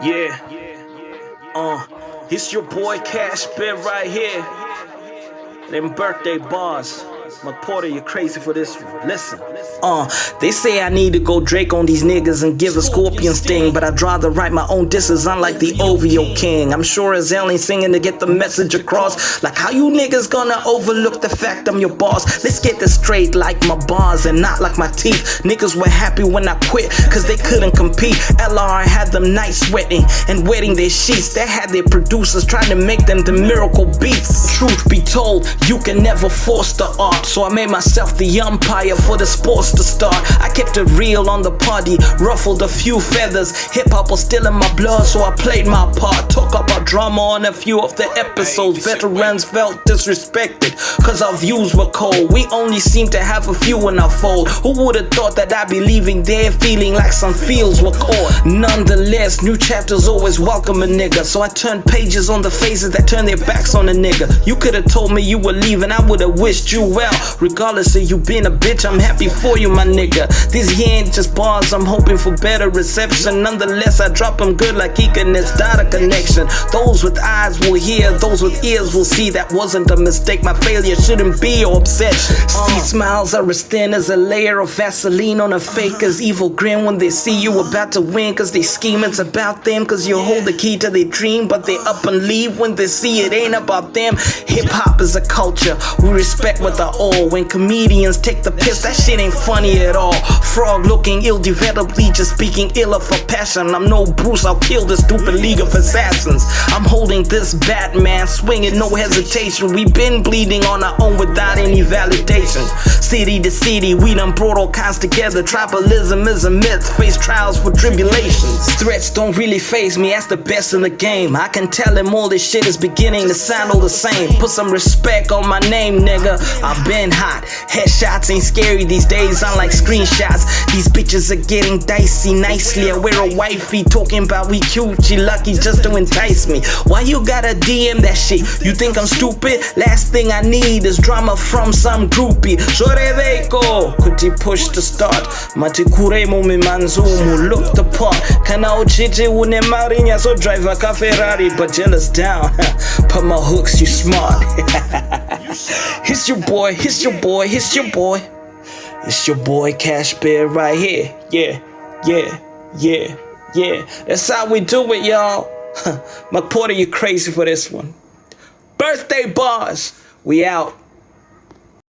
Yeah, it's your boy Cashbid right here. Them birthday bars. McPorter, you're crazy for this one. Listen. They say I need to go Drake on these niggas and give a scorpion sting, but I'd rather write my own disses unlike the OVO king. I'm sure as hell ain't singing to get the message across. Like how you niggas gonna overlook the fact I'm your boss? Let's get this straight, like my bars and not like my teeth. Niggas were happy when I quit, cause they couldn't compete. LR had them night sweating and wetting their sheets. They had their producers trying to make them the miracle beats. Truth be told, you can never force the art, so I made myself the umpire for the sports to start. I kept it real on the party, ruffled a few feathers. Hip-hop was still in my blood, so I played my part. Took up our drama on a few of the episodes. Veterans felt disrespected, cause our views were cold. We only seemed to have a few in our fold. Who would've thought that I'd be leaving there feeling like some fields were caught? Nonetheless, new chapters always welcome a nigga, so I turned pages on the faces that turned their backs on a nigga. You could've told me you were leaving, I would've wished you well. Regardless of you being a bitch, I'm happy for you, my nigga. These here ain't just bars, I'm hoping for better reception. Nonetheless, I drop them good like Ethernet data connection. Those with eyes will hear, those with ears will see. That wasn't a mistake, my failure shouldn't be your obsession. See, smiles are as thin as a layer of Vaseline on a faker's evil grin when they see you about to win, cause they scheme it's about them, cause you hold the key to their dream, but they up and leave when they see it ain't about them. Hip-hop is a culture we respect with our all. When comedians take the piss, that shit ain't funny at all. Frog looking ill-developedly, just speaking ill of a passion. I'm no Bruce, I'll kill this stupid league of assassins. I'm holding this Batman, swinging no hesitation. We been bleeding on our own without any validation. City to city, we done brought all kinds together. Tribalism is a myth, face trials for tribulations. Threats don't really faze me, that's the best in the game. I can tell him all this shit is beginning to sound all the same. Put some respect on my name, nigga. I've been hot. Headshots ain't scary these days, unlike screenshots. These bitches are getting dicey nicely. I wear a wifey talking about we cute, she lucky just to entice me. Why you gotta DM that shit? You think I'm stupid? Last thing I need is drama from some groupie. Shoreveko, kuti push to start. Matikuremo mi manzumu, look the part. Kana uchiti une marinya, so drive a Ferrari, but jealous down. Put my hooks, you smart. It's your boy, it's your boy, it's your boy. It's your boy Cashbid right here. Yeah. That's how we do it, y'all. McPorter, you crazy for this one. Birthday bars. We out.